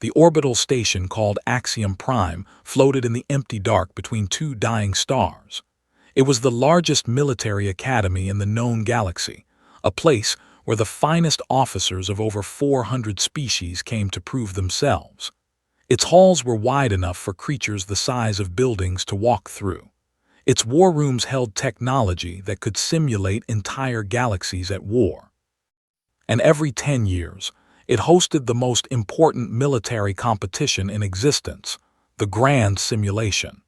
The orbital station called Axiom Prime floated in the empty dark between two dying stars. It was the largest military academy in the known galaxy, a place where the finest officers of over 400 species came to prove themselves. Its halls were wide enough for creatures the size of buildings to walk through. Its war rooms held technology that could simulate entire galaxies at war. And every 10 years, it hosted the most important military competition in existence, the Grand Simulation.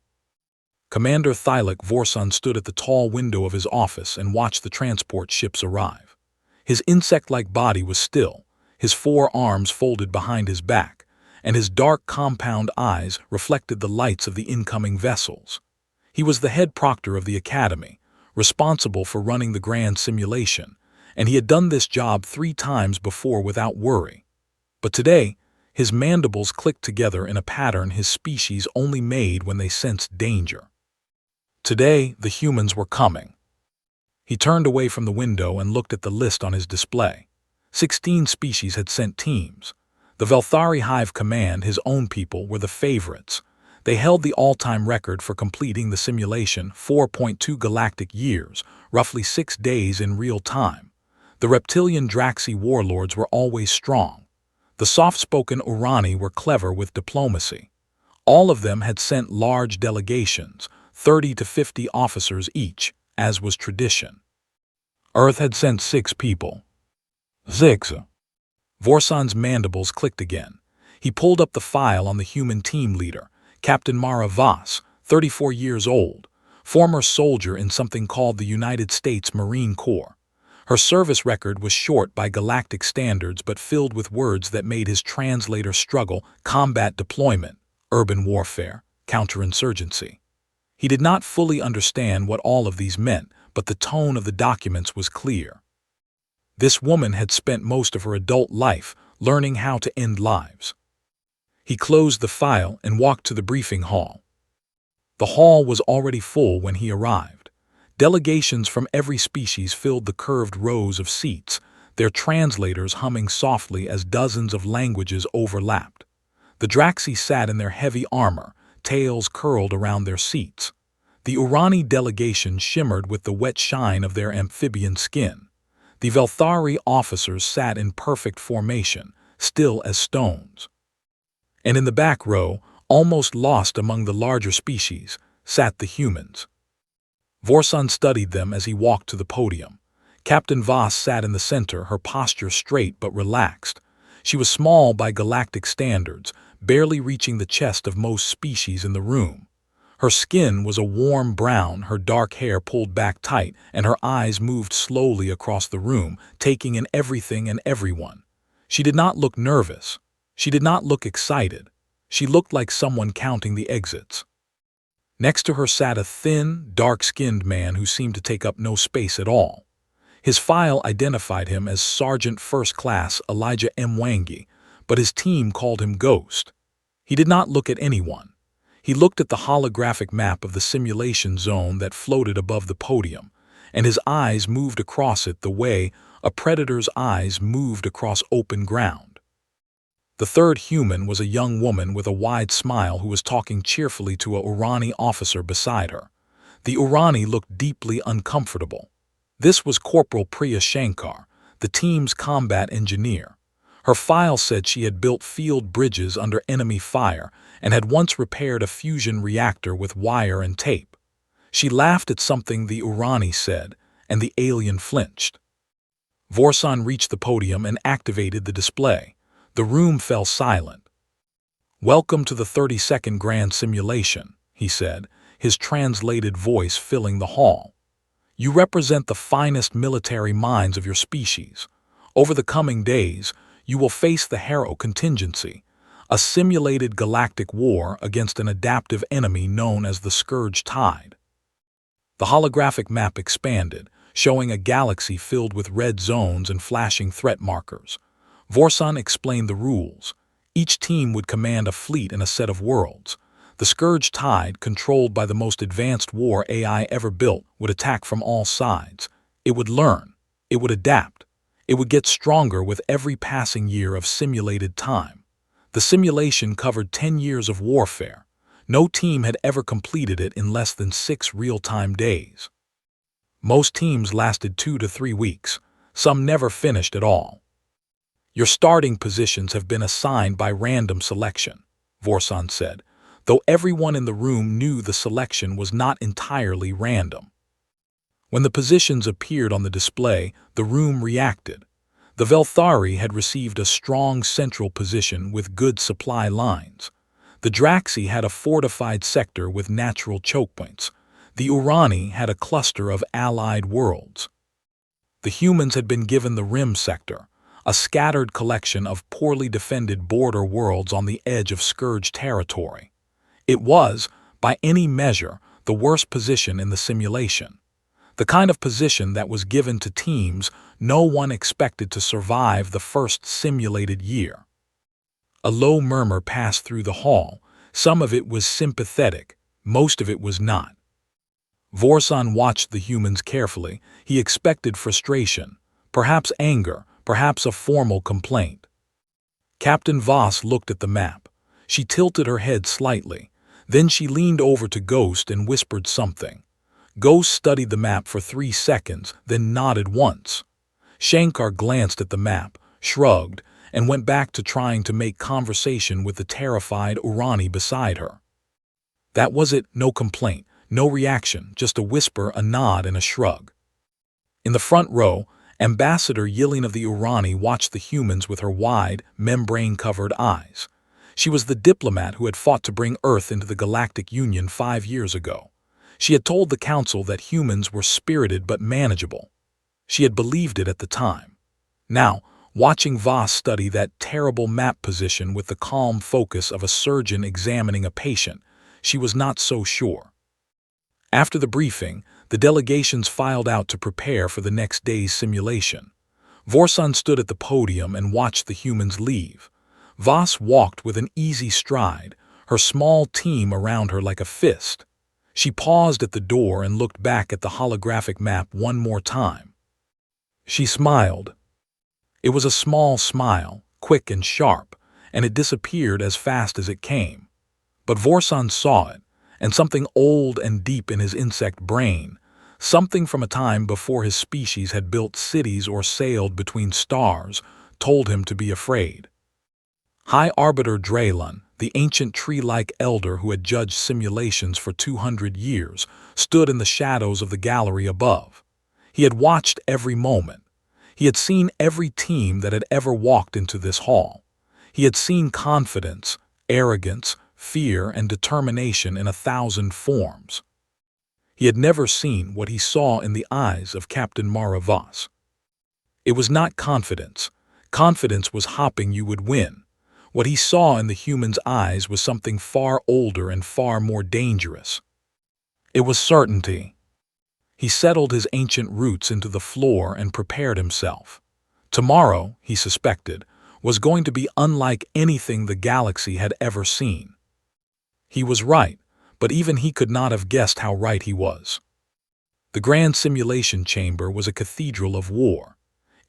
Commander Thylak Vorson stood at the tall window of his office and watched the transport ships arrive. His insect-like body was still, his 4 arms folded behind his back, and his dark compound eyes reflected the lights of the incoming vessels. He was the head proctor of the academy, responsible for running the Grand Simulation, and he had done this job 3 times before without worry. But today, his mandibles clicked together in a pattern his species only made when they sensed danger. Today, the humans were coming. He turned away from the window and looked at the list on his display. 16 species had sent teams. The Velthari Hive Command, his own people, were the favorites. They held the all-time record for completing the simulation, 4.2 galactic years, roughly 6 days in real time. The reptilian Draxi warlords were always strong. The soft-spoken Urani were clever with diplomacy. All of them had sent large delegations, 30 to 50 officers each, as was tradition. Earth had sent 6 people. 6. Vorson's mandibles clicked again. He pulled up the file on the human team leader, Captain Mara Voss, 34 years old, former soldier in something called the United States Marine Corps. Her service record was short by galactic standards but filled with words that made his translator struggle: combat deployment, urban warfare, counterinsurgency. He did not fully understand what all of these meant, but the tone of the documents was clear. This woman had spent most of her adult life learning how to end lives. He closed the file and walked to the briefing hall. The hall was already full when he arrived. Delegations from every species filled the curved rows of seats, their translators humming softly as dozens of languages overlapped. The Draxi sat in their heavy armor, tails curled around their seats. The Urani delegation shimmered with the wet shine of their amphibian skin. The Velthari officers sat in perfect formation, still as stones. And in the back row, almost lost among the larger species, sat the humans. Vorson studied them as he walked to the podium. Captain Voss sat in the center, her posture straight but relaxed. She was small by galactic standards, barely reaching the chest of most species in the room. Her skin was a warm brown, her dark hair pulled back tight, and her eyes moved slowly across the room, taking in everything and everyone. She did not look nervous. She did not look excited. She looked like someone counting the exits. Next to her sat a thin, dark-skinned man who seemed to take up no space at all. His file identified him as Sergeant First Class Elijah M. Wangi, but his team called him Ghost. He did not look at anyone. He looked at the holographic map of the simulation zone that floated above the podium, and his eyes moved across it the way a predator's eyes moved across open ground. The third human was a young woman with a wide smile who was talking cheerfully to a Urani officer beside her. The Urani looked deeply uncomfortable. This was Corporal Priya Shankar, the team's combat engineer. Her file said she had built field bridges under enemy fire and had once repaired a fusion reactor with wire and tape. She laughed at something the Urani said, and the alien flinched. Vorson reached the podium and activated the display. The room fell silent. "Welcome to the 32nd Grand Simulation," he said, his translated voice filling the hall. "You represent the finest military minds of your species. Over the coming days, you will face the Harrow contingency, a simulated galactic war against an adaptive enemy known as the Scourge Tide." The holographic map expanded, showing a galaxy filled with red zones and flashing threat markers. Vorson explained the rules. Each team would command a fleet in a set of worlds. The Scourge Tide, controlled by the most advanced war AI ever built, would attack from all sides. It would learn. It would adapt. It would get stronger with every passing year of simulated time. The simulation covered 10 years of warfare. No team had ever completed it in less than 6 real-time days. Most teams lasted 2 to 3 weeks. Some never finished at all. Your starting positions have been assigned by random selection, Vorsan said, though everyone in the room knew the selection was not entirely random. When the positions appeared on the display, the room reacted. The Velthari had received a strong central position with good supply lines. The Draxi had a fortified sector with natural choke points. The Urani had a cluster of allied worlds. The humans had been given the Rim sector, a scattered collection of poorly defended border worlds on the edge of Scourge territory. It was, by any measure, the worst position in the simulation. The kind of position that was given to teams no one expected to survive the first simulated year. A low murmur passed through the hall. Some of it was sympathetic, most of it was not. Vorsan watched the humans carefully. He expected frustration, perhaps anger, perhaps a formal complaint. Captain Voss looked at the map. She tilted her head slightly. Then she leaned over to Ghost and whispered something. Ghost studied the map for 3 seconds, then nodded once. Shankar glanced at the map, shrugged, and went back to trying to make conversation with the terrified Urani beside her. That was it, no complaint, no reaction, just a whisper, a nod, and a shrug. In the front row, Ambassador Yilin of the Urani watched the humans with her wide, membrane-covered eyes. She was the diplomat who had fought to bring Earth into the Galactic Union 5 years ago. She had told the Council that humans were spirited but manageable. She had believed it at the time. Now, watching Voss study that terrible map position with the calm focus of a surgeon examining a patient, she was not so sure. After the briefing, the delegations filed out to prepare for the next day's simulation. Vorsan stood at the podium and watched the humans leave. Voss walked with an easy stride, her small team around her like a fist. She paused at the door and looked back at the holographic map one more time. She smiled. It was a small smile, quick and sharp, and it disappeared as fast as it came. But Vorsan saw it, and something old and deep in his insect brain, something from a time before his species had built cities or sailed between stars, told him to be afraid. High Arbiter Draylan, the ancient tree-like elder who had judged simulations for 200 years, stood in the shadows of the gallery above. He had watched every moment. He had seen every team that had ever walked into this hall. He had seen confidence, arrogance, fear, and determination in 1,000 forms. He had never seen what he saw in the eyes of Captain Mara Voss. It was not confidence. Confidence was hopping you would win. What he saw in the human's eyes was something far older and far more dangerous. It was certainty. He settled his ancient roots into the floor and prepared himself. Tomorrow, he suspected, was going to be unlike anything the galaxy had ever seen. He was right, but even he could not have guessed how right he was. The Grand Simulation Chamber was a cathedral of war.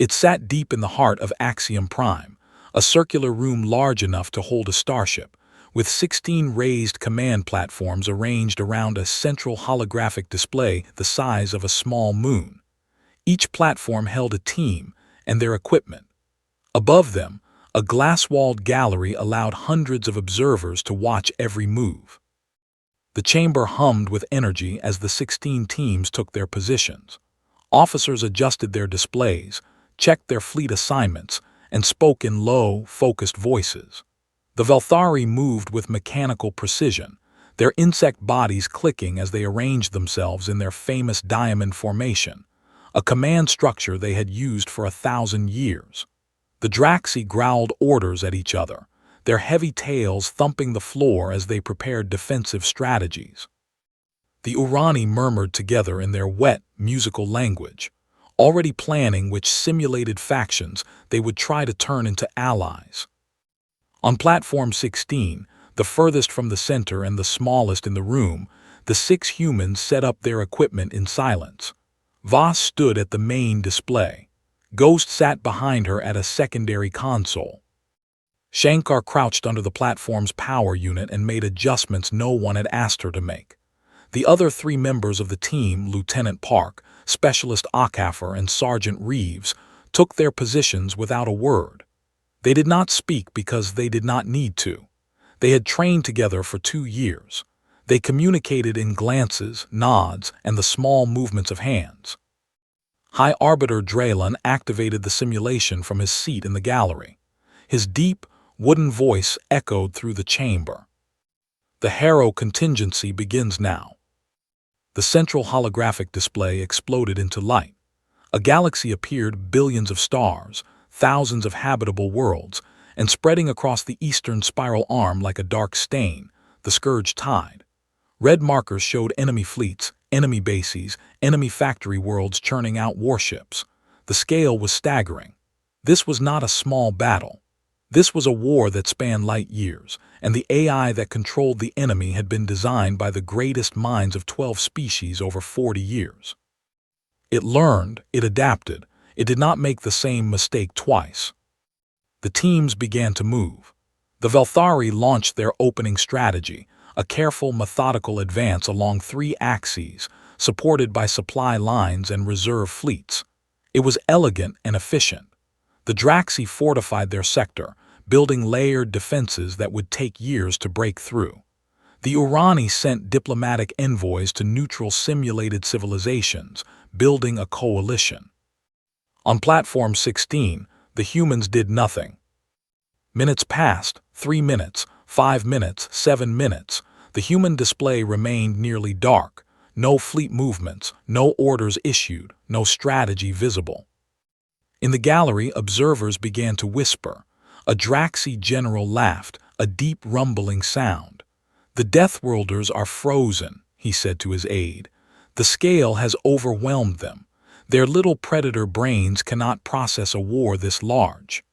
It sat deep in the heart of Axiom Prime, a circular room large enough to hold a starship, with 16 raised command platforms arranged around a central holographic display the size of a small moon. Each platform held a team and their equipment. Above them, a glass-walled gallery allowed hundreds of observers to watch every move. The chamber hummed with energy as the 16 teams took their positions. Officers adjusted their displays, checked their fleet assignments, and spoke in low, focused voices. The Velthari moved with mechanical precision, their insect bodies clicking as they arranged themselves in their famous diamond formation, a command structure they had used for 1,000 years. The Draxi growled orders at each other, their heavy tails thumping the floor as they prepared defensive strategies. The Urani murmured together in their wet, musical language, already planning which simulated factions they would try to turn into allies. On Platform 16, the furthest from the center and the smallest in the room, the 6 humans set up their equipment in silence. Voss stood at the main display. Ghost sat behind her at a secondary console. Shankar crouched under the platform's power unit and made adjustments no one had asked her to make. The other three members of the team, Lieutenant Park, Specialist Okafor, and Sergeant Reeves, took their positions without a word. They did not speak because they did not need to. They had trained together for 2 years. They communicated in glances, nods, and the small movements of hands. High Arbiter Draylen activated the simulation from his seat in the gallery. His deep, wooden voice echoed through the chamber. The Harrow contingency begins now. The central holographic display exploded into light. A galaxy appeared, billions of stars, thousands of habitable worlds, and spreading across the eastern spiral arm like a dark stain, the scourge tide. Red markers showed enemy fleets, enemy bases, enemy factory worlds churning out warships. The scale was staggering. This was not a small battle. This was a war that spanned light years, and the AI that controlled the enemy had been designed by the greatest minds of 12 species over 40 years. It learned, it adapted, it did not make the same mistake twice. The teams began to move. The Velthari launched their opening strategy, a careful, methodical advance along 3 axes, supported by supply lines and reserve fleets. It was elegant and efficient. The Draxi fortified their sector, building layered defenses that would take years to break through. The Urani sent diplomatic envoys to neutral simulated civilizations, building a coalition. On Platform 16, the humans did nothing. Minutes passed, 3 minutes, 5 minutes, 7 minutes. The human display remained nearly dark. No fleet movements, no orders issued, no strategy visible. In the gallery, observers began to whisper. A Draxi general laughed, a deep rumbling sound. "The Deathworlders are frozen," he said to his aide. "The scale has overwhelmed them. Their little predator brains cannot process a war this large."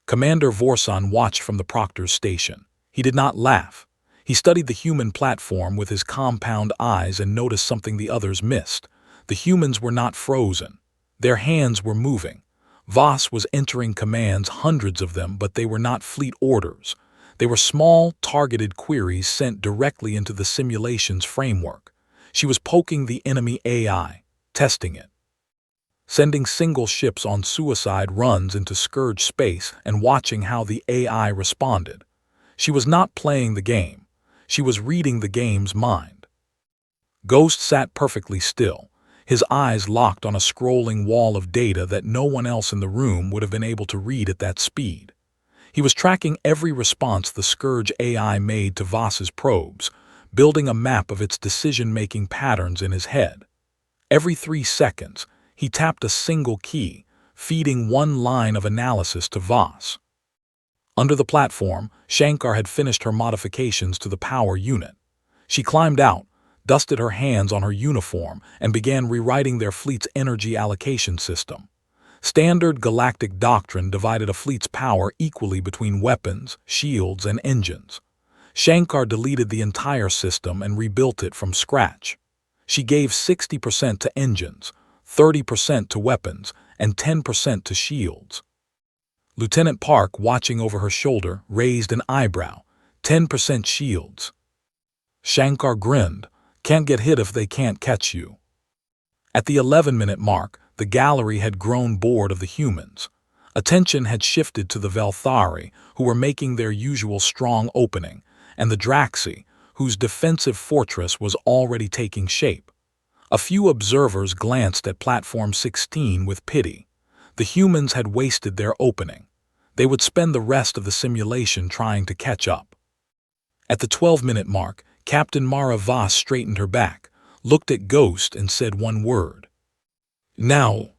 Commander Vorsan watched from the Proctor's station. He did not laugh. He studied the human platform with his compound eyes and noticed something the others missed. The humans were not frozen. Their hands were moving. Voss was entering commands, hundreds of them, but they were not fleet orders. They were small, targeted queries sent directly into the simulation's framework. She was poking the enemy AI, testing it, sending single ships on suicide runs into Scourge space and watching how the AI responded. She was not playing the game. She was reading the game's mind. Ghost sat perfectly still, his eyes locked on a scrolling wall of data that no one else in the room would have been able to read at that speed. He was tracking every response the Scourge AI made to Voss's probes, building a map of its decision-making patterns in his head. Every 3 seconds, he tapped a single key, feeding one line of analysis to Voss. Under the platform, Shankar had finished her modifications to the power unit. She climbed out, dusted her hands on her uniform, and began rewriting their fleet's energy allocation system. Standard galactic doctrine divided a fleet's power equally between weapons, shields, and engines. Shankar deleted the entire system and rebuilt it from scratch. She gave 60% to engines, 30% to weapons, and 10% to shields. Lieutenant Park, watching over her shoulder, raised an eyebrow. 10% shields. Shankar grinned. Can't get hit if they can't catch you. At the 11-minute mark, the gallery had grown bored of the humans. Attention had shifted to the Velthari, who were making their usual strong opening, and the Draxi, whose defensive fortress was already taking shape. A few observers glanced at Platform 16 with pity. The humans had wasted their opening. They would spend the rest of the simulation trying to catch up. At the 12-minute mark, Captain Mara Voss straightened her back, looked at Ghost, and said one word. Now,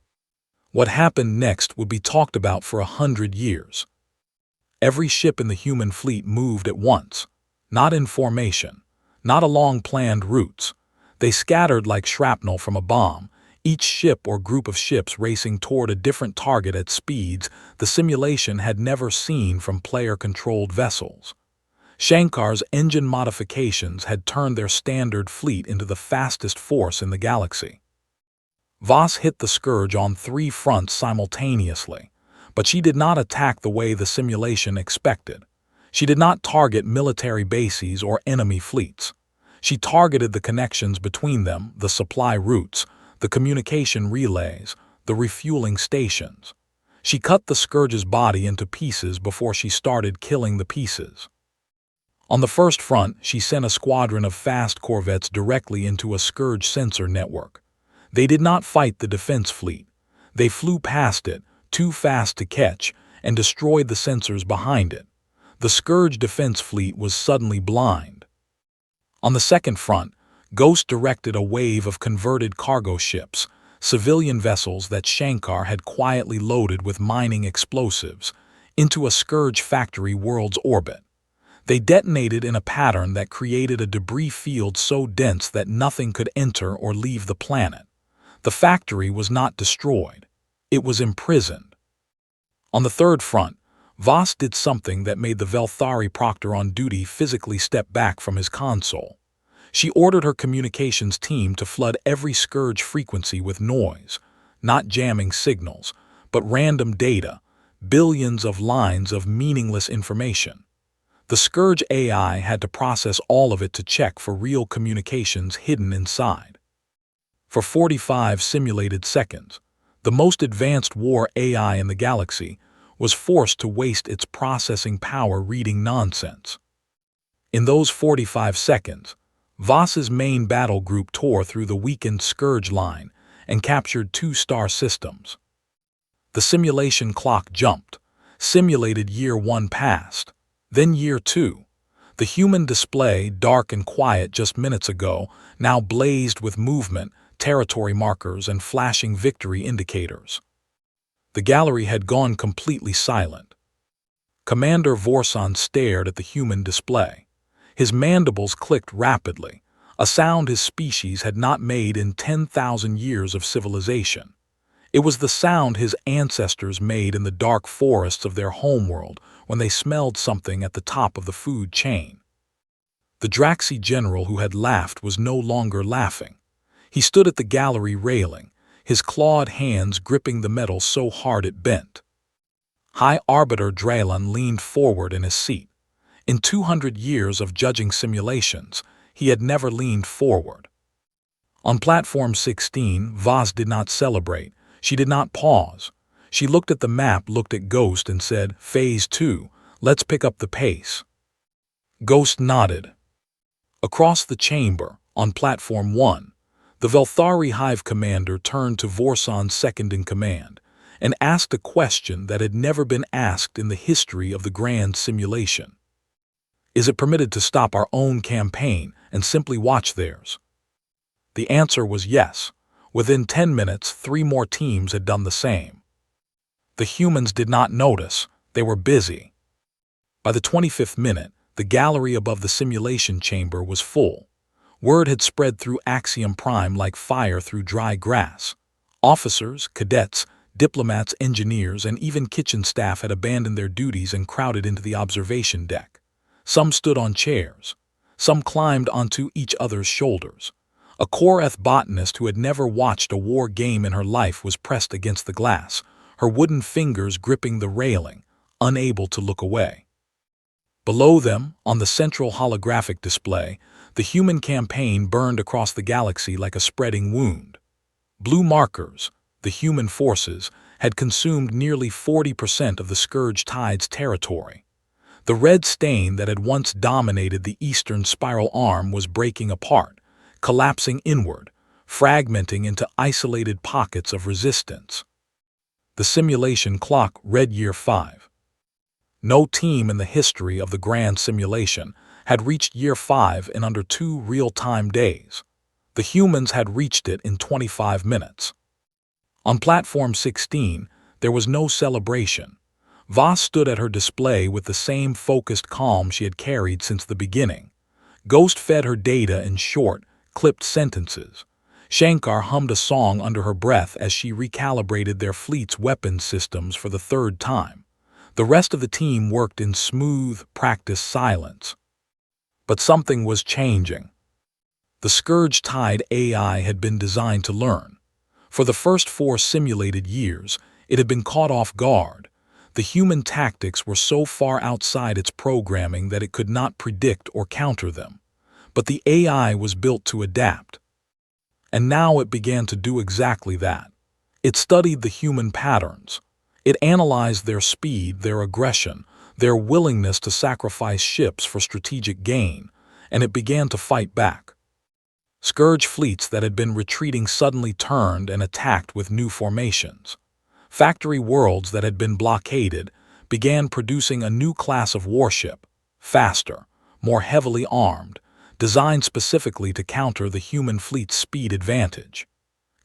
what happened next would be talked about for 100 years. Every ship in the human fleet moved at once, not in formation, not along planned routes. They scattered like shrapnel from a bomb, each ship or group of ships racing toward a different target at speeds the simulation had never seen from player-controlled vessels. Shankar's engine modifications had turned their standard fleet into the fastest force in the galaxy. Voss hit the Scourge on 3 fronts simultaneously, But she did not attack the way the simulation expected. She did not target military bases or enemy fleets. She targeted the connections between them, the supply routes, the communication relays, the refueling stations. She cut the Scourge's body into pieces before she started killing the pieces. On the first front, she sent a squadron of fast corvettes directly into a Scourge sensor network. They did not fight the defense fleet. They flew past it, too fast to catch, and destroyed the sensors behind it. The Scourge defense fleet was suddenly blind. On the second front, Ghost directed a wave of converted cargo ships, civilian vessels that Shankar had quietly loaded with mining explosives, into a Scourge factory world's orbit. They detonated in a pattern that created a debris field so dense that nothing could enter or leave the planet. The factory was not destroyed. It was imprisoned. On the third front, Voss did something that made the Velthari proctor on duty physically step back from his console. She ordered her communications team to flood every Scourge frequency with noise, not jamming signals, but random data, billions of lines of meaningless information. The Scourge AI had to process all of it to check for real communications hidden inside. For 45 simulated seconds, the most advanced war AI in the galaxy was forced to waste its processing power reading nonsense. In those 45 seconds, Voss's main battle group tore through the weakened Scourge line and captured 2 star systems. The simulation clock jumped. Simulated year 1 passed. Then year 2. The human display, dark and quiet just minutes ago, now blazed with movement, territory markers, and flashing victory indicators. The gallery had gone completely silent. Commander Vorson stared at the human display. His mandibles clicked rapidly, a sound his species had not made in 10,000 years of civilization. It was the sound his ancestors made in the dark forests of their homeworld when they smelled something at the top of the food chain. The Draxi general who had laughed was no longer laughing. He stood at the gallery railing, his clawed hands gripping the metal so hard it bent. High Arbiter Draylan leaned forward in his seat. In 200 years of judging simulations, he had never leaned forward. On Platform 16, Voss did not celebrate. She did not pause. She looked at the map, looked at Ghost, and said, "Phase 2, let's pick up the pace." Ghost nodded. Across the chamber, on Platform 1, the Velthari Hive commander turned to Vorson's second-in-command and asked a question that had never been asked in the history of the grand simulation. Is it permitted to stop our own campaign and simply watch theirs? The answer was yes. Within 10 minutes, 3 more teams had done the same. The humans did not notice. They were busy. By the 25th minute, the gallery above the simulation chamber was full. Word had spread through Axiom Prime like fire through dry grass. Officers, cadets, diplomats, engineers, and even kitchen staff had abandoned their duties and crowded into the observation deck. Some stood on chairs. Some climbed onto each other's shoulders. A Koreth botanist who had never watched a war game in her life was pressed against the glass, her wooden fingers gripping the railing, unable to look away. Below them, on the central holographic display, the human campaign burned across the galaxy like a spreading wound. Blue markers, the human forces, had consumed nearly 40% of the Scourge Tide's territory. The red stain that had once dominated the eastern spiral arm was breaking apart, collapsing inward, fragmenting into isolated pockets of resistance. The simulation clock read year 5. No team in the history of the grand simulation had reached year 5 in under 2 real-time days. The humans had reached it in 25 minutes. On Platform 16, there was no celebration. Voss stood at her display with the same focused calm she had carried since the beginning. Ghost fed her data in short, clipped sentences. Shankar hummed a song under her breath as she recalibrated their fleet's weapons systems for the 3rd time. The rest of the team worked in smooth, practiced silence. But something was changing. The Scourge Tide AI had been designed to learn. For the first 4 simulated years, it had been caught off guard. The human tactics were so far outside its programming that it could not predict or counter them. But the AI was built to adapt. And now it began to do exactly that. It studied the human patterns. It analyzed their speed, their aggression, their willingness to sacrifice ships for strategic gain, and it began to fight back. Scourge fleets that had been retreating suddenly turned and attacked with new formations. Factory worlds that had been blockaded began producing a new class of warship, faster, more heavily armed, designed specifically to counter the human fleet's speed advantage.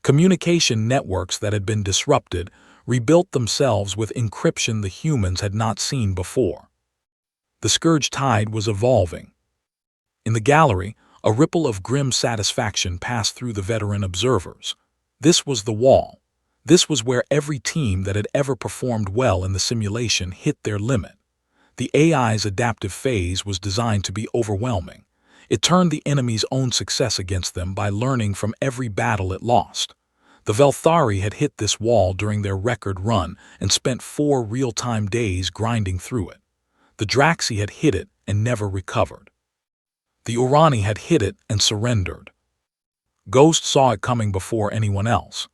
Communication networks that had been disrupted rebuilt themselves with encryption the humans had not seen before. The Scourge tide was evolving. In the gallery, a ripple of grim satisfaction passed through the veteran observers. This was the wall. This was where every team that had ever performed well in the simulation hit their limit. The AI's adaptive phase was designed to be overwhelming. It turned the enemy's own success against them by learning from every battle it lost. The Velthari had hit this wall during their record run and spent 4 real-time days grinding through it. The Draxi had hit it and never recovered. The Urani had hit it and surrendered. Ghost saw it coming before anyone else.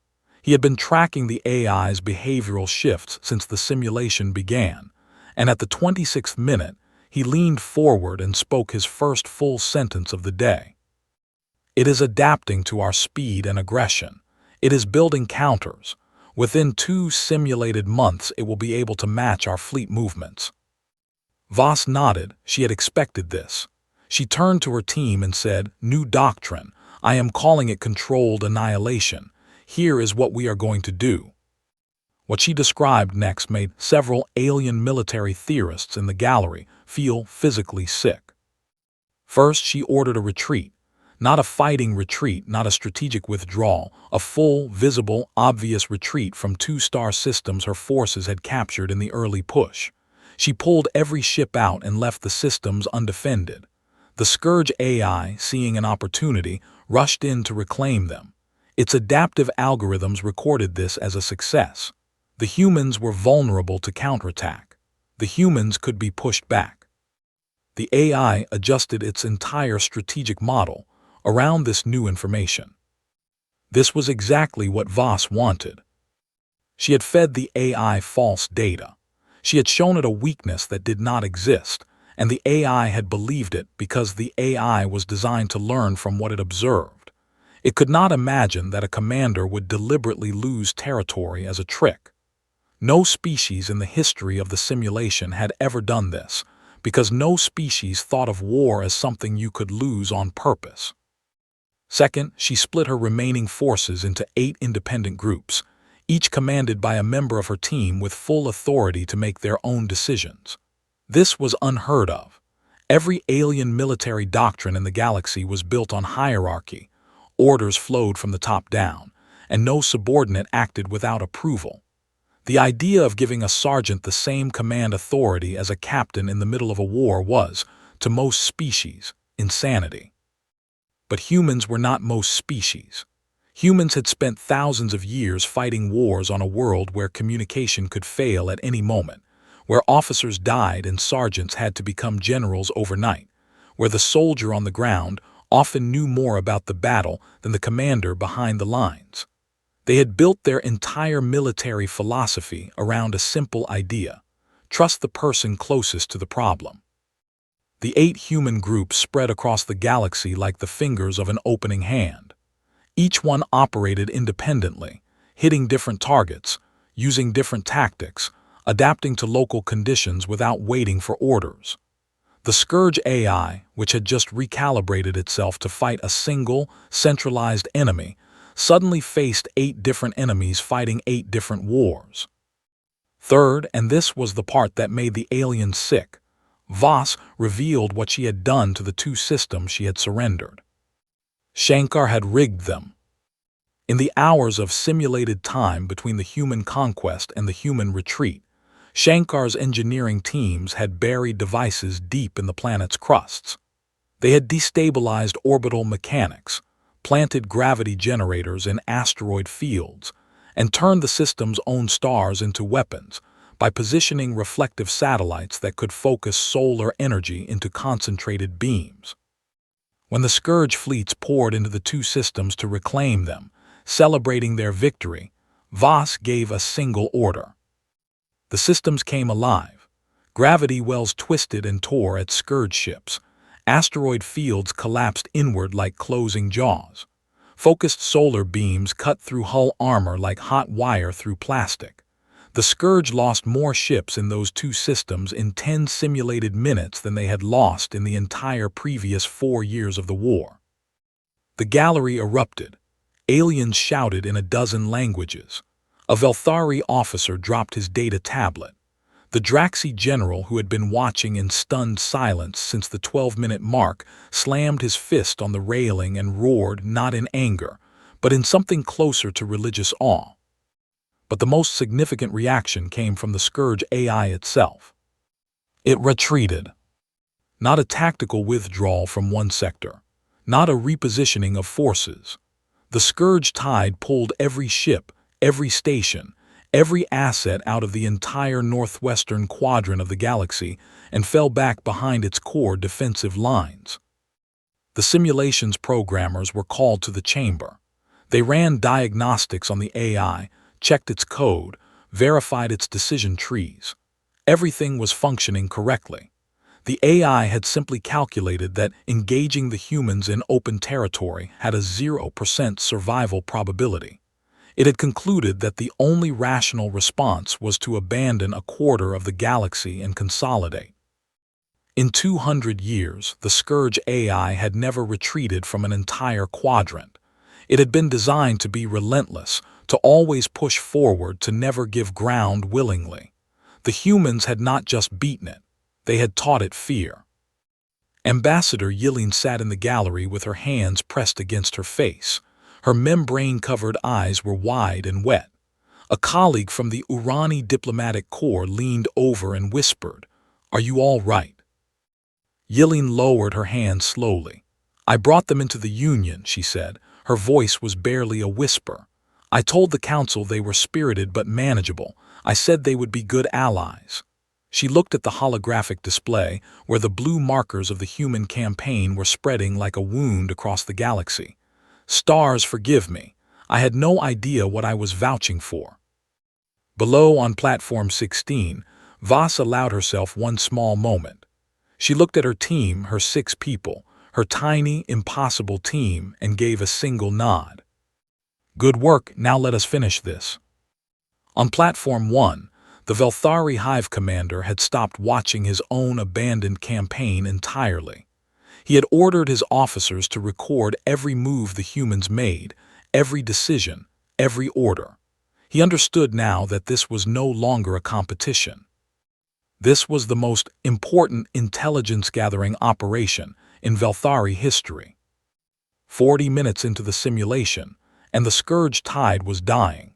He had been tracking the AI's behavioral shifts since the simulation began, and at the 26th minute, he leaned forward and spoke his first full sentence of the day. "It is adapting to our speed and aggression. It is building counters. Within 2 simulated months, it will be able to match our fleet movements." Voss nodded. She had expected this. She turned to her team and said, "New doctrine. I am calling it controlled annihilation. Here is what we are going to do." What she described next made several alien military theorists in the gallery feel physically sick. First, she ordered a retreat. Not a fighting retreat, not a strategic withdrawal, a full, visible, obvious retreat from 2 star systems her forces had captured in the early push. She pulled every ship out and left the systems undefended. The Scourge AI, seeing an opportunity, rushed in to reclaim them. Its adaptive algorithms recorded this as a success. The humans were vulnerable to counterattack. The humans could be pushed back. The AI adjusted its entire strategic model around this new information. This was exactly what Voss wanted. She had fed the AI false data. She had shown it a weakness that did not exist, and the AI had believed it because the AI was designed to learn from what it observed. It could not imagine that a commander would deliberately lose territory as a trick. No species in the history of the simulation had ever done this, because no species thought of war as something you could lose on purpose. Second, she split her remaining forces into 8 independent groups, each commanded by a member of her team with full authority to make their own decisions. This was unheard of. Every alien military doctrine in the galaxy was built on hierarchy. Orders flowed from the top down, and no subordinate acted without approval. The idea of giving a sergeant the same command authority as a captain in the middle of a war was, to most species, insanity. But humans were not most species. Humans had spent thousands of years fighting wars on a world where communication could fail at any moment, where officers died and sergeants had to become generals overnight, where the soldier on the ground often knew more about the battle than the commander behind the lines. They had built their entire military philosophy around a simple idea: trust the person closest to the problem. The 8 human groups spread across the galaxy like the fingers of an opening hand. Each one operated independently, hitting different targets, using different tactics, adapting to local conditions without waiting for orders. The Scourge AI, which had just recalibrated itself to fight a single, centralized enemy, suddenly faced 8 different enemies fighting 8 different wars. Third, and this was the part that made the aliens sick, Voss revealed what she had done to the 2 systems she had surrendered. Shankar had rigged them. In the hours of simulated time between the human conquest and the human retreat, Shankar's engineering teams had buried devices deep in the planet's crusts. They had destabilized orbital mechanics, planted gravity generators in asteroid fields, and turned the system's own stars into weapons, by positioning reflective satellites that could focus solar energy into concentrated beams. When the Scourge fleets poured into the two systems to reclaim them, celebrating their victory, Voss gave a single order. The systems came alive. Gravity wells twisted and tore at Scourge ships. Asteroid fields collapsed inward like closing jaws. Focused solar beams cut through hull armor like hot wire through plastic. The Scourge lost more ships in those two systems in 10 simulated minutes than they had lost in the entire previous 4 years of the war. The gallery erupted. Aliens shouted in a dozen languages. A Velthari officer dropped his data tablet. The Draxi general, who had been watching in stunned silence since the 12-minute mark, slammed his fist on the railing and roared not in anger, but in something closer to religious awe. But the most significant reaction came from the Scourge AI itself. It retreated. Not a tactical withdrawal from one sector, not a repositioning of forces. The Scourge tide pulled every ship, every station, every asset out of the entire northwestern quadrant of the galaxy and fell back behind its core defensive lines. The simulations programmers were called to the chamber. They ran diagnostics on the AI, checked its code, verified its decision trees. Everything was functioning correctly. The AI had simply calculated that engaging the humans in open territory had a 0% survival probability. It had concluded that the only rational response was to abandon a quarter of the galaxy and consolidate. In 200 years, the Scourge AI had never retreated from an entire quadrant. It had been designed to be relentless, to always push forward, to never give ground willingly. The humans had not just beaten it, they had taught it fear. Ambassador Yilin sat in the gallery with her hands pressed against her face. Her membrane-covered eyes were wide and wet. A colleague from the Urani diplomatic corps leaned over and whispered, "Are you all right?" Yilin lowered her hands slowly. "I brought them into the Union," she said. Her voice was barely a whisper. "I told the Council they were spirited but manageable. I said they would be good allies." She looked at the holographic display, where the blue markers of the human campaign were spreading like a wound across the galaxy. "Stars, forgive me. I had no idea what I was vouching for." Below, on Platform 16, Voss allowed herself one small moment. She looked at her team, her 6 people, her tiny, impossible team, and gave a single nod. "Good work, now let us finish this." On Platform 1, the Velthari Hive commander had stopped watching his own abandoned campaign entirely. He had ordered his officers to record every move the humans made, every decision, every order. He understood now that this was no longer a competition. This was the most important intelligence-gathering operation in Velthari history. 40 minutes into the simulation, and the Scourge tide was dying.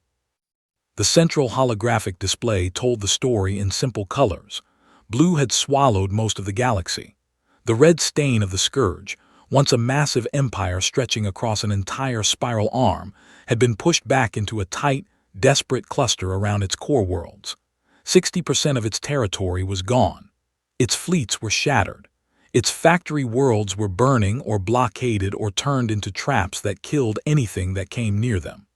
The central holographic display told the story in simple colors. Blue had swallowed most of the galaxy. The red stain of the Scourge, once a massive empire stretching across an entire spiral arm, had been pushed back into a tight, desperate cluster around its core worlds. 60% of its territory was gone. Its fleets were shattered. Its factory worlds were burning or blockaded or turned into traps that killed anything that came near them.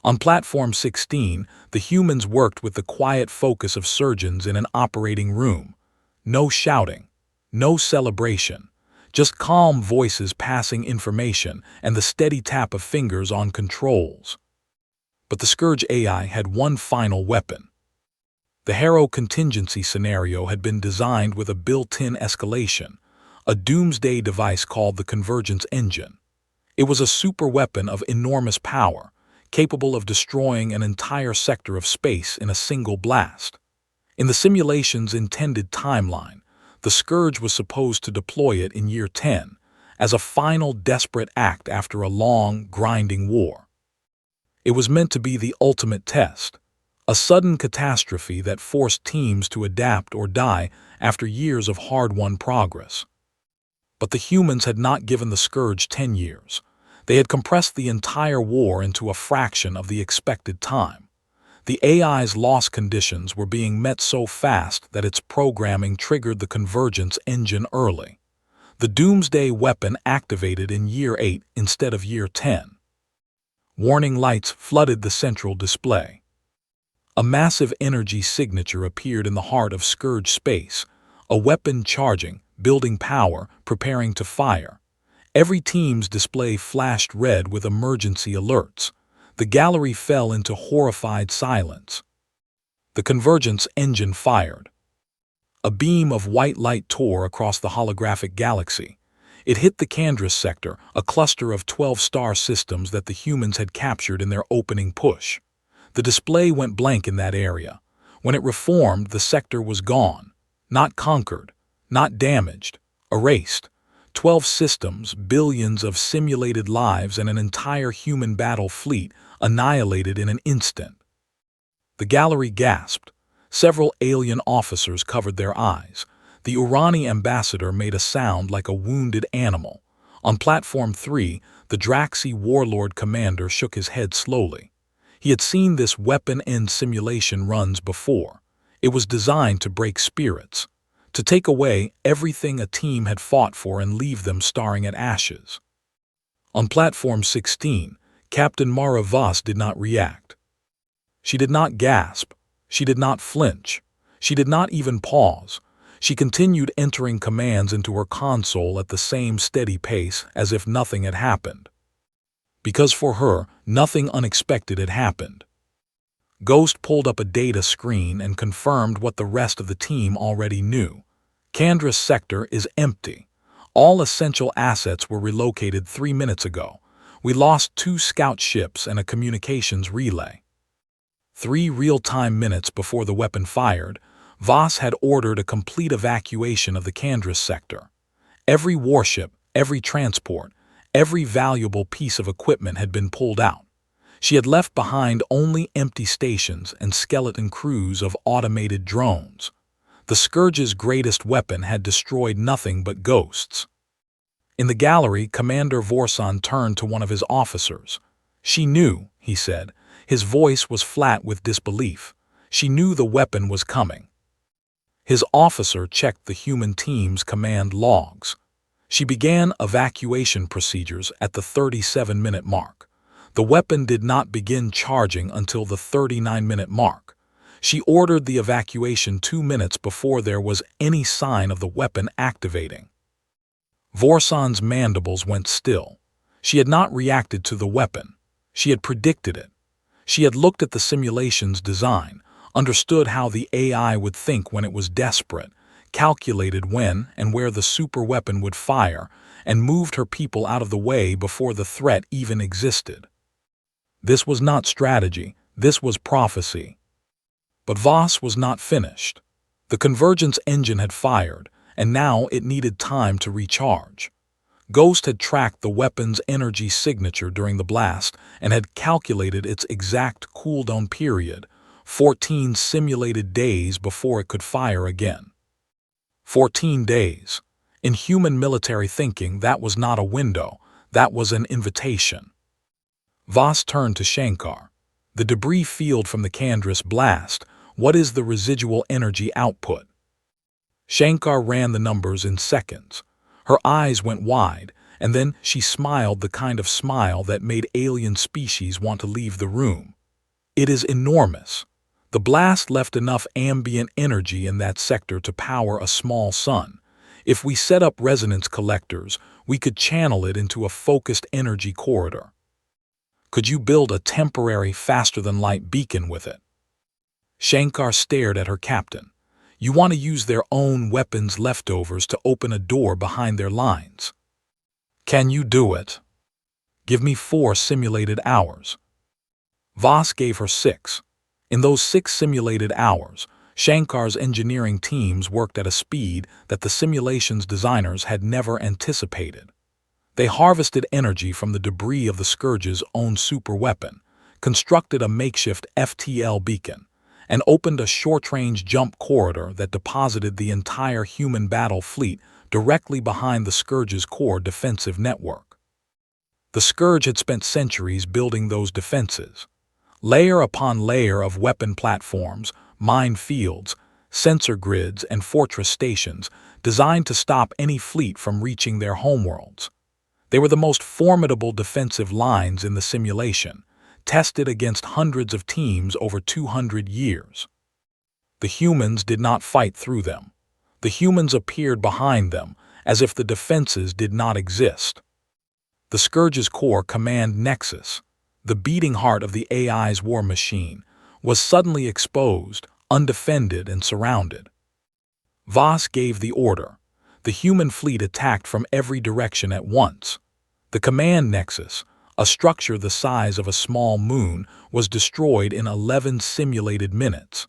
On Platform 16, the humans worked with the quiet focus of surgeons in an operating room. No shouting, no celebration, just calm voices passing information and the steady tap of fingers on controls. But the Scourge AI had one final weapon. The Harrow contingency scenario had been designed with a built-in escalation, a doomsday device called the Convergence Engine. It was a superweapon of enormous power, capable of destroying an entire sector of space in a single blast. In the simulation's intended timeline, the Scourge was supposed to deploy it in year 10, as a final desperate act after a long, grinding war. It was meant to be the ultimate test, a sudden catastrophe that forced teams to adapt or die after years of hard-won progress. But the humans had not given the Scourge 10 years. They had compressed the entire war into a fraction of the expected time. The AI's loss conditions were being met so fast that its programming triggered the convergence engine early. The doomsday weapon activated in Year 8 instead of Year 10. Warning lights flooded the central display. A massive energy signature appeared in the heart of Scourge space, a weapon charging, building power, preparing to fire. Every team's display flashed red with emergency alerts. The gallery fell into horrified silence. The convergence engine fired. A beam of white light tore across the holographic galaxy. It hit the Candris sector, a cluster of 12 star systems that the humans had captured in their opening push. The display went blank in that area. When it reformed, the sector was gone. Not conquered, not damaged, erased. 12 systems, billions of simulated lives, and an entire human battle fleet annihilated in an instant. The gallery gasped. Several alien officers covered their eyes. The Urani ambassador made a sound like a wounded animal. On Platform 3, the Draxi warlord commander shook his head slowly. He had seen this weapon-end simulation runs before. It was designed to break spirits, to take away everything a team had fought for and leave them staring at ashes. On Platform 16, Captain Mara Voss did not react. She did not gasp. She did not flinch. She did not even pause. She continued entering commands into her console at the same steady pace as if nothing had happened. Because for her, nothing unexpected had happened. Ghost pulled up a data screen and confirmed what the rest of the team already knew. Candris sector is empty. All essential assets were relocated 3 minutes ago. We lost 2 scout ships and a communications relay. 3 real-time minutes before the weapon fired, Voss had ordered a complete evacuation of the Candris sector. Every warship, every transport, every valuable piece of equipment had been pulled out. She had left behind only empty stations and skeleton crews of automated drones. The Scourge's greatest weapon had destroyed nothing but ghosts. In the gallery, Commander Vorson turned to one of his officers. "She knew," he said. His voice was flat with disbelief. "She knew the weapon was coming." His officer checked the human team's command logs. She began evacuation procedures at the 37-minute mark. The weapon did not begin charging until the 39-minute mark. She ordered the evacuation 2 minutes before there was any sign of the weapon activating. Vorson's mandibles went still. She had not reacted to the weapon. She had predicted it. She had looked at the simulation's design, understood how the AI would think when it was desperate, calculated when and where the superweapon would fire, and moved her people out of the way before the threat even existed. This was not strategy, this was prophecy. But Voss was not finished. The convergence engine had fired, and now it needed time to recharge. Ghost had tracked the weapon's energy signature during the blast and had calculated its exact cooldown period, 14 simulated days before it could fire again. 14 days. In human military thinking, that was not a window, that was an invitation. Voss turned to Shankar. "The debris field from the Candris blast, what is the residual energy output?" Shankar ran the numbers in seconds. Her eyes went wide, and then she smiled the kind of smile that made alien species want to leave the room. "It is enormous. The blast left enough ambient energy in that sector to power a small sun. If we set up resonance collectors, we could channel it into a focused energy corridor. Could you build a temporary faster-than-light beacon with it?" Shankar stared at her captain. "You want to use their own weapons leftovers to open a door behind their lines. Can you do it? Give me 4 simulated hours." Voss gave her 6. In those 6 simulated hours, Shankar's engineering teams worked at a speed that the simulation's designers had never anticipated. They harvested energy from the debris of the Scourge's own superweapon, constructed a makeshift FTL beacon, and opened a short-range jump corridor that deposited the entire human battle fleet directly behind the Scourge's core defensive network. The Scourge had spent centuries building those defenses. Layer upon layer of weapon platforms, mine fields, sensor grids, and fortress stations designed to stop any fleet from reaching their homeworlds. They were the most formidable defensive lines in the simulation, tested against hundreds of teams over 200 years. The humans did not fight through them. The humans appeared behind them, as if the defenses did not exist. The Scourge's core command nexus, the beating heart of the AI's war machine, was suddenly exposed, undefended, and surrounded. Voss gave the order. The human fleet attacked from every direction at once. The command nexus, a structure the size of a small moon, was destroyed in 11 simulated minutes.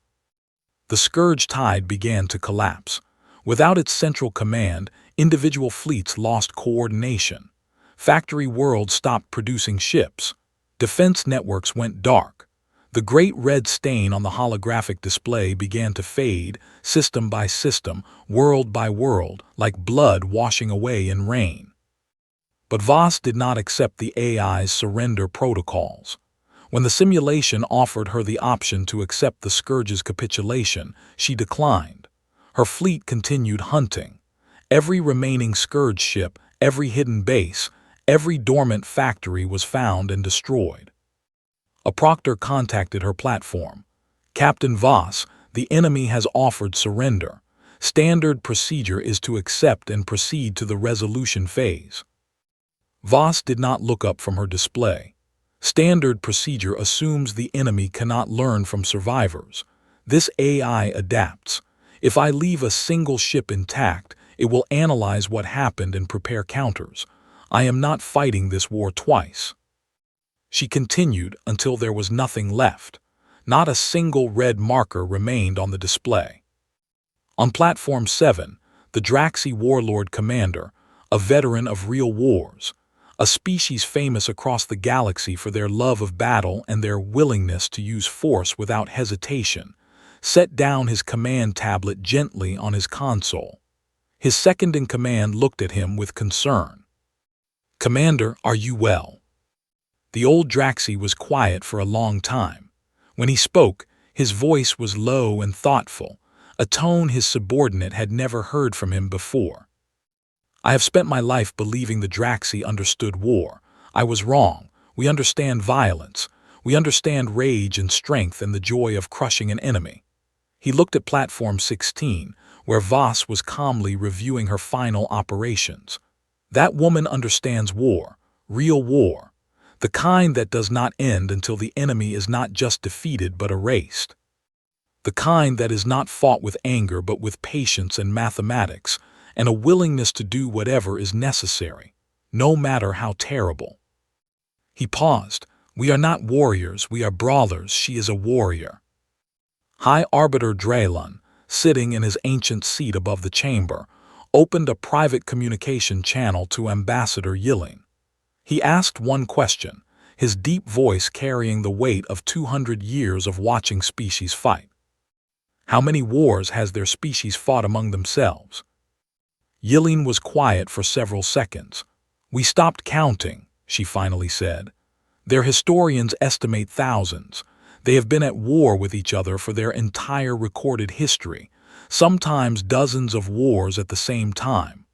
The Scourge tide began to collapse. Without its central command, individual fleets lost coordination. Factory worlds stopped producing ships. Defense networks went dark. The great red stain on the holographic display began to fade, system by system, world by world, like blood washing away in rain. But Voss did not accept the AI's surrender protocols. When the simulation offered her the option to accept the Scourge's capitulation, she declined. Her fleet continued hunting. Every remaining Scourge ship, every hidden base, every dormant factory was found and destroyed. A proctor contacted her platform. "Captain Voss, the enemy has offered surrender. Standard procedure is to accept and proceed to the resolution phase." Voss did not look up from her display. Standard procedure assumes the enemy cannot learn from survivors. This AI adapts. If I leave a single ship intact, it will analyze what happened and prepare counters. I am not fighting this war twice. She continued until there was nothing left. Not a single red marker remained on the display. On Platform 7, the Draxi warlord commander, a veteran of real wars, a species famous across the galaxy for their love of battle and their willingness to use force without hesitation, set down his command tablet gently on his console. His second-in-command looked at him with concern. "Commander, are you well?" The old Draxi was quiet for a long time. When he spoke, his voice was low and thoughtful, a tone his subordinate had never heard from him before. "I have spent my life believing the Draxi understood war. I was wrong. We understand violence. We understand rage and strength and the joy of crushing an enemy." He looked at Platform 16, where Voss was calmly reviewing her final operations. "That woman understands war, real war, the kind that does not end until the enemy is not just defeated but erased. The kind that is not fought with anger but with patience and mathematics, and a willingness to do whatever is necessary, no matter how terrible." He paused. "We are not warriors, we are brawlers. She is a warrior." High Arbiter Drelon, sitting in his ancient seat above the chamber, opened a private communication channel to Ambassador Yilling. He asked one question, his deep voice carrying the weight of 200 years of watching species fight. "How many wars has their species fought among themselves?" Yilling was quiet for several seconds. "We stopped counting," she finally said. "Their historians estimate thousands. They have been at war with each other for their entire recorded history, sometimes dozens of wars at the same time."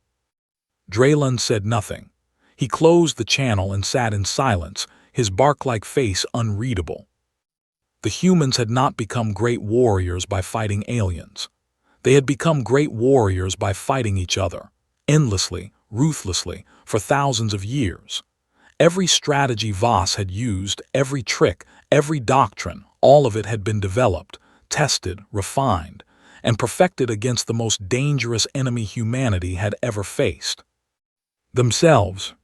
Drelon said nothing. He closed the channel and sat in silence, his bark-like face unreadable. The humans had not become great warriors by fighting aliens. They had become great warriors by fighting each other, endlessly, ruthlessly, for thousands of years. Every strategy Voss had used, every trick, every doctrine, all of it had been developed, tested, refined, and perfected against the most dangerous enemy humanity had ever faced: themselves.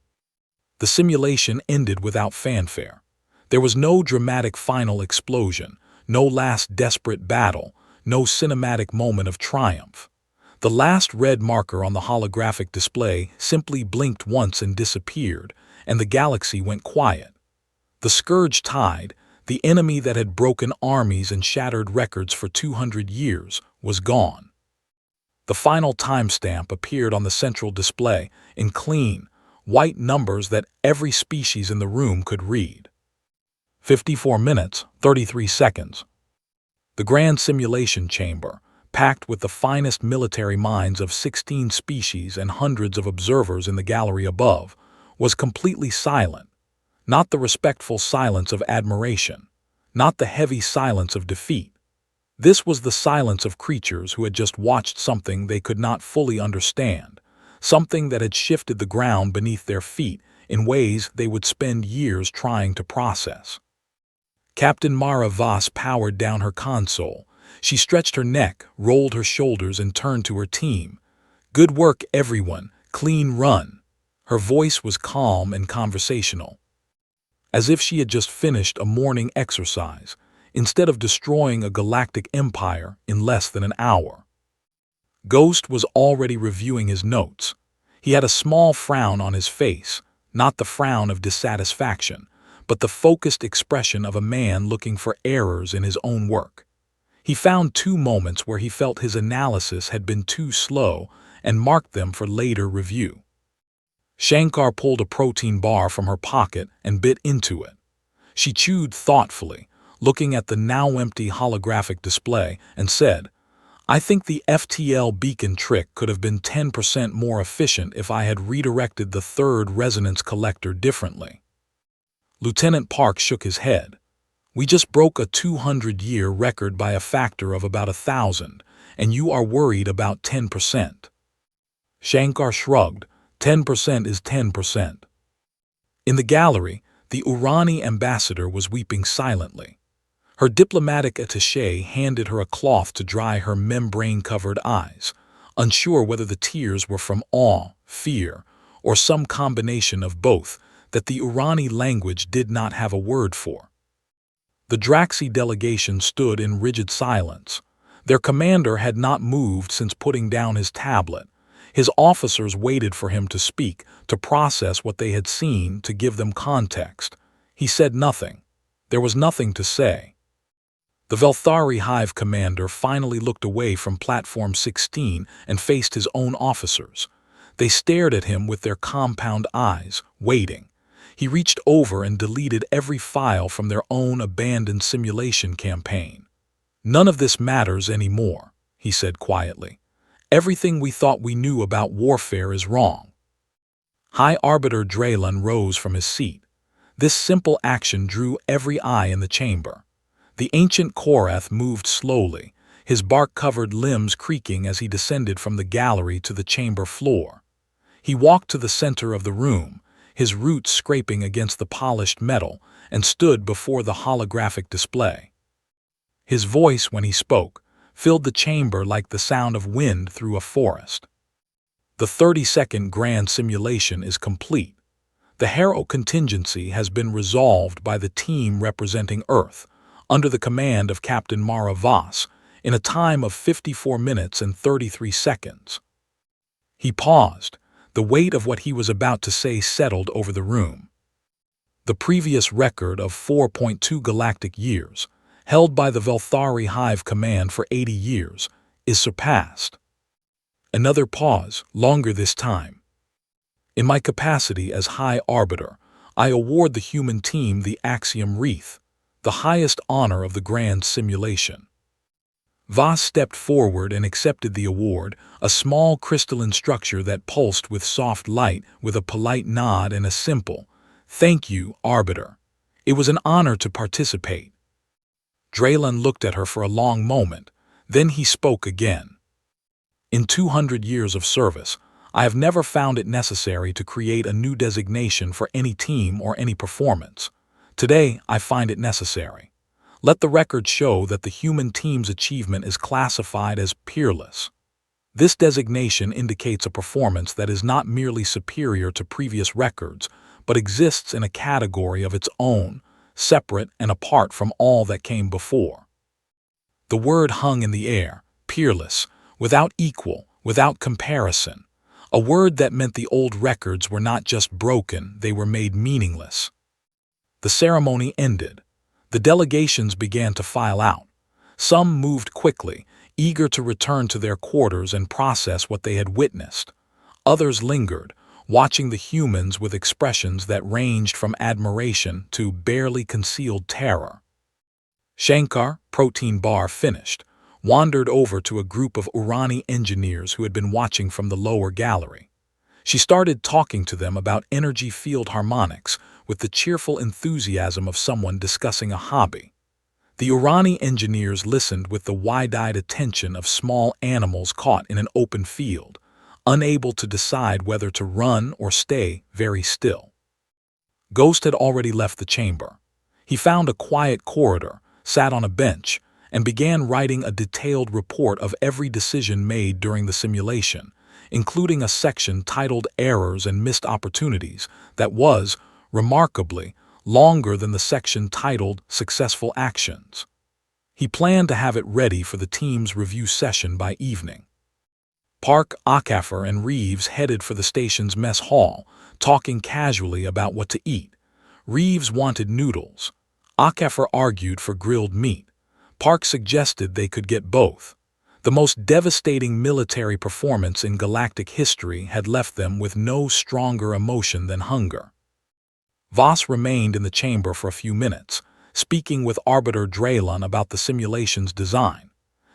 The simulation ended without fanfare. There was no dramatic final explosion, no last desperate battle, no cinematic moment of triumph. The last red marker on the holographic display simply blinked once and disappeared, and the galaxy went quiet. The Scourge tide, the enemy that had broken armies and shattered records for 200 years, was gone. The final timestamp appeared on the central display in clean, white numbers that every species in the room could read. 54 minutes, 33 seconds. The grand simulation chamber, packed with the finest military minds of 16 species and hundreds of observers in the gallery above, was completely silent. Not the respectful silence of admiration, not the heavy silence of defeat. This was the silence of creatures who had just watched something they could not fully understand, something that had shifted the ground beneath their feet in ways they would spend years trying to process. Captain Mara Voss powered down her console. She stretched her neck, rolled her shoulders, and turned to her team. "Good work, everyone. Clean run." Her voice was calm and conversational, as if she had just finished a morning exercise, instead of destroying a galactic empire in less than an hour. Ghost was already reviewing his notes. He had a small frown on his face, not the frown of dissatisfaction, but the focused expression of a man looking for errors in his own work. He found 2 moments where he felt his analysis had been too slow and marked them for later review. Shankar pulled a protein bar from her pocket and bit into it. She chewed thoughtfully, looking at the now empty holographic display, and said, "I think the FTL beacon trick could have been 10% more efficient if I had redirected the third resonance collector differently." Lieutenant Park shook his head. "We just broke a 200-year record by a factor of about 1,000, and you are worried about 10%. Shankar shrugged. 10% is 10%. In the gallery, the Urani ambassador was weeping silently. Her diplomatic attaché handed her a cloth to dry her membrane-covered eyes, unsure whether the tears were from awe, fear, or some combination of both that the Urani language did not have a word for. The Draxi delegation stood in rigid silence. Their commander had not moved since putting down his tablet. His officers waited for him to speak, to process what they had seen, to give them context. He said nothing. There was nothing to say. The Velthari Hive commander finally looked away from Platform 16 and faced his own officers. They stared at him with their compound eyes, waiting. He reached over and deleted every file from their own abandoned simulation campaign. "None of this matters anymore," he said quietly. "Everything we thought we knew about warfare is wrong." High Arbiter Draylan rose from his seat. This simple action drew every eye in the chamber. The ancient Korath moved slowly, his bark-covered limbs creaking as he descended from the gallery to the chamber floor. He walked to the center of the room, his roots scraping against the polished metal, and stood before the holographic display. His voice, when he spoke, filled the chamber like the sound of wind through a forest. "The 30-second grand simulation is complete. The Harrow contingency has been resolved by the team representing Earth, under the command of Captain Mara Voss, in a time of 54 minutes and 33 seconds. He paused. The weight of what he was about to say settled over the room. The previous record of 4.2 galactic years, held by the Velthari Hive Command for 80 years, is surpassed. Another pause, longer this time. In my capacity as High Arbiter, I award the human team the Axiom Wreath, the highest honor of the grand simulation." Voss stepped forward and accepted the award, a small crystalline structure that pulsed with soft light, with a polite nod and a simple, "Thank you, Arbiter. It was an honor to participate." Draylan looked at her for a long moment, then he spoke again. "In 200 years of service, I have never found it necessary to create a new designation for any team or any performance. Today, I find it necessary. Let the record show that the human team's achievement is classified as Peerless. This designation indicates a performance that is not merely superior to previous records, but exists in a category of its own, separate and apart from all that came before." The word hung in the air, peerless, without equal, without comparison. A word that meant the old records were not just broken, they were made meaningless. The ceremony ended. The delegations began to file out. Some moved quickly, eager to return to their quarters and process what they had witnessed. Others lingered, watching the humans with expressions that ranged from admiration to barely concealed terror. Shankar, protein bar finished, wandered over to a group of Urani engineers who had been watching from the lower gallery. She started talking to them about energy field harmonics with the cheerful enthusiasm of someone discussing a hobby. The Urani engineers listened with the wide-eyed attention of small animals caught in an open field, unable to decide whether to run or stay very still. Ghost had already left the chamber. He found a quiet corridor, sat on a bench, and began writing a detailed report of every decision made during the simulation, including a section titled Errors and Missed Opportunities that was, remarkably, longer than the section titled Successful Actions. He planned to have it ready for the team's review session by evening. Park, Akafer, and Reeves headed for the station's mess hall, talking casually about what to eat. Reeves wanted noodles. Akafer argued for grilled meat. Park suggested they could get both. The most devastating military performance in galactic history had left them with no stronger emotion than hunger. Voss remained in the chamber for a few minutes, speaking with Arbiter Draylon about the simulation's design.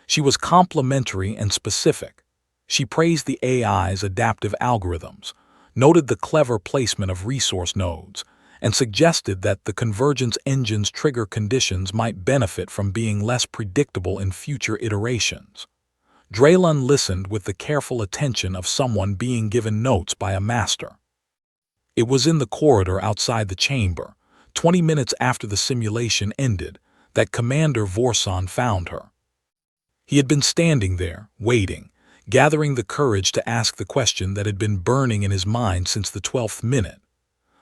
She was complimentary and specific. She praised the AI's adaptive algorithms, noted the clever placement of resource nodes, and suggested that the convergence engine's trigger conditions might benefit from being less predictable in future iterations. Draylon listened with the careful attention of someone being given notes by a master. It was in the corridor outside the chamber, 20 minutes after the simulation ended, that Commander Vorson found her. He had been standing there, waiting, gathering the courage to ask the question that had been burning in his mind since the 12th minute.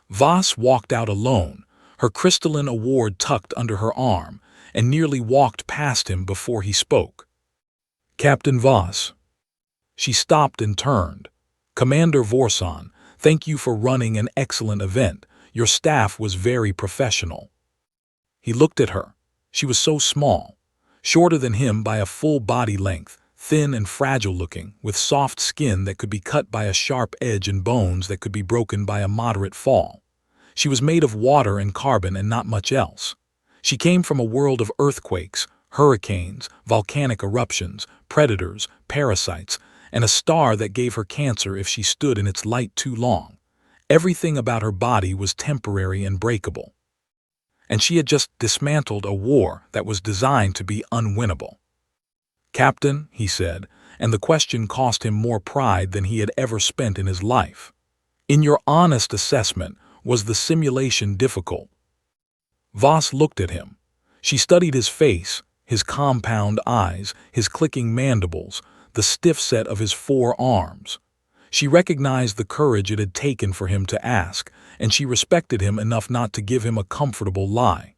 Voss walked out alone, her crystalline award tucked under her arm, and nearly walked past him before he spoke. "Captain Voss." She stopped and turned. "Commander Vorson, thank you for running an excellent event. Your staff was very professional." He looked at her. She was so small, shorter than him by a full body length, thin and fragile-looking, with soft skin that could be cut by a sharp edge and bones that could be broken by a moderate fall. She was made of water and carbon and not much else. She came from a world of earthquakes, hurricanes, volcanic eruptions, predators, parasites, and a star that gave her cancer if she stood in its light too long. Everything about her body was temporary and breakable. And she had just dismantled a war that was designed to be unwinnable. "Captain," he said, and the question cost him more pride than he had ever spent in his life. "In your honest assessment, was the simulation difficult?" Voss looked at him. She studied his face, his compound eyes, his clicking mandibles, the stiff set of his forearms. She recognized the courage it had taken for him to ask, and she respected him enough not to give him a comfortable lie.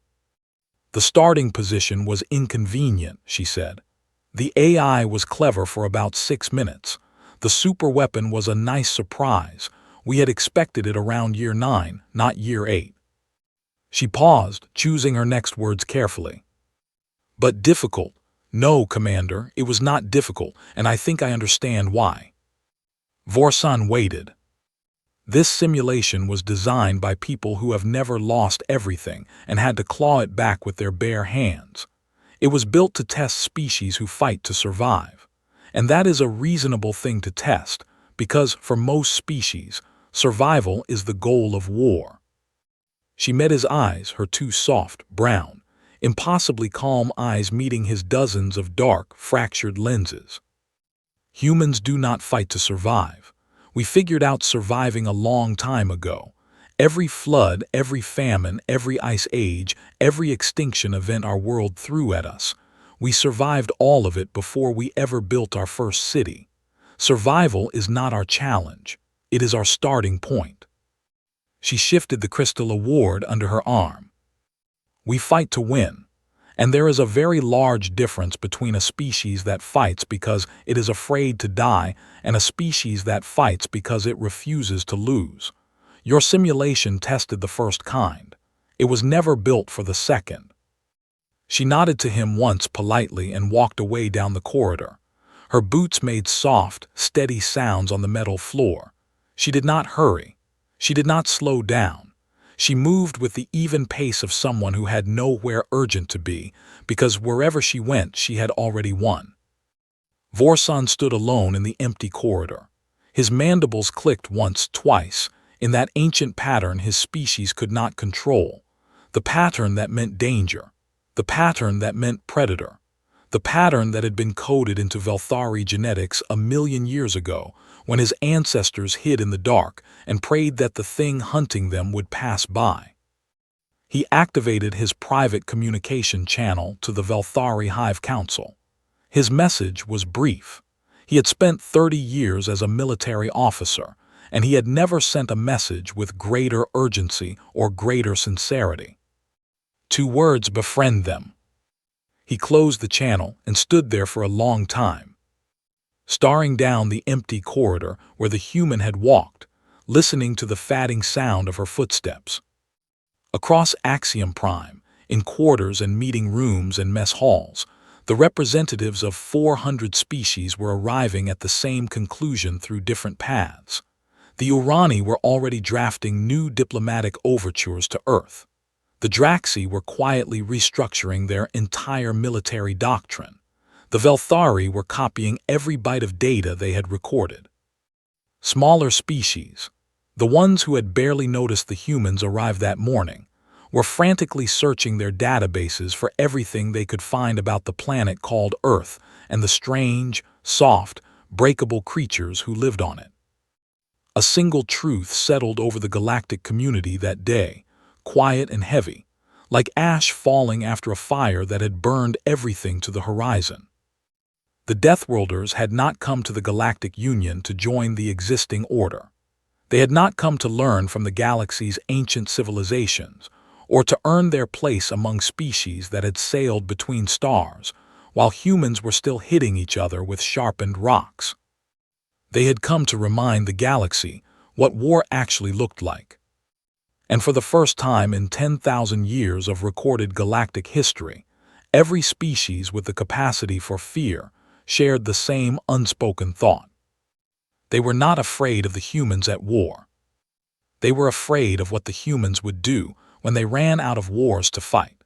"The starting position was inconvenient," she said. "The AI was clever for about 6 minutes. The superweapon was a nice surprise. We had expected it around year 9, not year 8. She paused, choosing her next words carefully. "But difficult? No, Commander, it was not difficult, and I think I understand why." Vorson waited. This simulation was designed by people who have never lost everything and had to claw it back with their bare hands. It was built to test species who fight to survive. And that is a reasonable thing to test, because for most species, survival is the goal of war. She met his eyes, her two soft, brown, impossibly calm eyes meeting his dozens of dark, fractured lenses. "Humans do not fight to survive. We figured out surviving a long time ago. Every flood, every famine, every ice age, every extinction event our world threw at us. We survived all of it before we ever built our first city. Survival is not our challenge. It is our starting point." She shifted the crystal award under her arm. "We fight to win. And there is a very large difference between a species that fights because it is afraid to die and a species that fights because it refuses to lose. Your simulation tested the first kind. It was never built for the second." She nodded to him once politely and walked away down the corridor. Her boots made soft, steady sounds on the metal floor. She did not hurry. She did not slow down. She moved with the even pace of someone who had nowhere urgent to be, because wherever she went, she had already won. Vorson stood alone in the empty corridor. His mandibles clicked once, twice, in that ancient pattern his species could not control. The pattern that meant danger. The pattern that meant predator. The pattern that had been coded into Velthari genetics 1,000,000 years ago, when his ancestors hid in the dark and prayed that the thing hunting them would pass by. He activated his private communication channel to the Velthari Hive Council. His message was brief. He had spent 30 years as a military officer, and he had never sent a message with greater urgency or greater sincerity. 2 words: befriend them. He closed the channel and stood there for a long time, staring down the empty corridor where the human had walked, listening to the fatting sound of her footsteps. Across Axiom Prime, in quarters and meeting rooms and mess halls, the representatives of 400 species were arriving at the same conclusion through different paths. The Urani were already drafting new diplomatic overtures to Earth. The Draxi were quietly restructuring their entire military doctrine. The Velthari were copying every byte of data they had recorded. Smaller species, the ones who had barely noticed the humans arrive that morning, were frantically searching their databases for everything they could find about the planet called Earth and the strange, soft, breakable creatures who lived on it. A single truth settled over the galactic community that day, quiet and heavy, like ash falling after a fire that had burned everything to the horizon. The Deathworlders had not come to the Galactic Union to join the existing order. They had not come to learn from the galaxy's ancient civilizations, or to earn their place among species that had sailed between stars, while humans were still hitting each other with sharpened rocks. They had come to remind the galaxy what war actually looked like. And for the first time in 10,000 years of recorded galactic history, every species with the capacity for fear shared the same unspoken thought. They were not afraid of the humans at war. They were afraid of what the humans would do when they ran out of wars to fight.